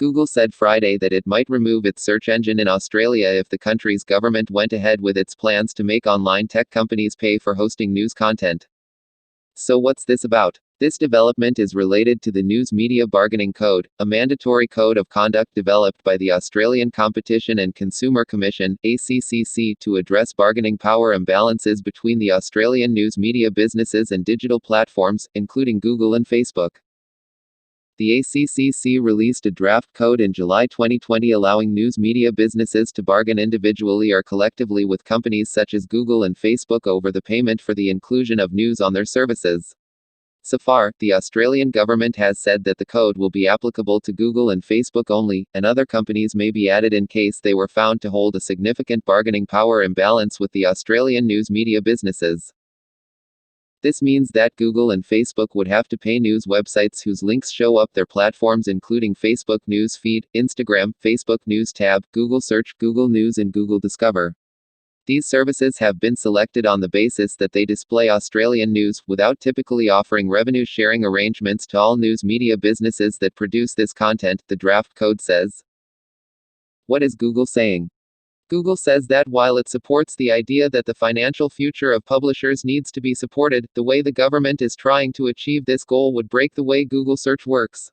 Google said Friday that it might remove its search engine in Australia if the country's government went ahead with its plans to make online tech companies pay for hosting news content. So what's this about? This development is related to the News Media Bargaining Code, a mandatory code of conduct developed by the Australian Competition and Consumer Commission, ACCC, to address bargaining power imbalances between the Australian news media businesses and digital platforms, including Google and Facebook. The ACCC released a draft code in July 2020 allowing news media businesses to bargain individually or collectively with companies such as Google and Facebook over the payment for the inclusion of news on their services. So far, the Australian government has said that the code will be applicable to Google and Facebook only, and other companies may be added in case they were found to hold a significant bargaining power imbalance with the Australian news media businesses. This means that Google and Facebook would have to pay news websites whose links show up their platforms, including Facebook News Feed, Instagram, Facebook News Tab, Google Search, Google News, and Google Discover. These services have been selected on the basis that they display Australian news, without typically offering revenue sharing arrangements to all news media businesses that produce this content, the draft code says. What is Google saying? Google says that while it supports the idea that the financial future of publishers needs to be supported, the way the government is trying to achieve this goal would break the way Google search works.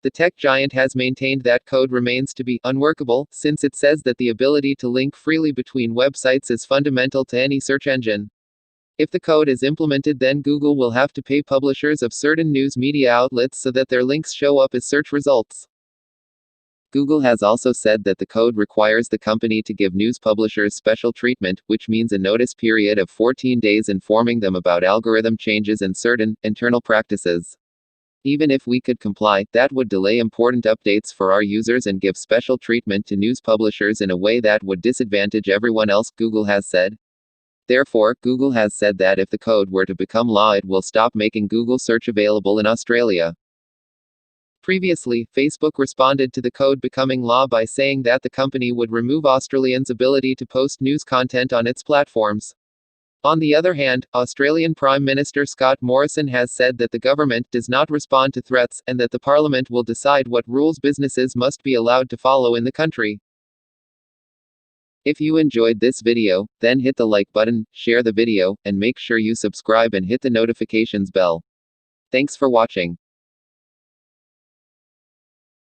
The tech giant has maintained that code remains to be unworkable, since it says that the ability to link freely between websites is fundamental to any search engine. If the code is implemented, then Google will have to pay publishers of certain news media outlets so that their links show up as search results. Google has also said that the code requires the company to give news publishers special treatment, which means a notice period of 14 days informing them about algorithm changes and certain internal practices. Even if we could comply, that would delay important updates for our users and give special treatment to news publishers in a way that would disadvantage everyone else, Google has said. Therefore, Google has said that if the code were to become law, it will stop making Google search available in Australia. Previously, Facebook responded to the code becoming law by saying that the company would remove Australians' ability to post news content on its platforms. On the other hand, Australian Prime Minister Scott Morrison has said that the government does not respond to threats, and that the Parliament will decide what rules businesses must be allowed to follow in the country. If you enjoyed this video, then hit the like button, share the video, and make sure you subscribe and hit the notifications bell. Thanks for watching.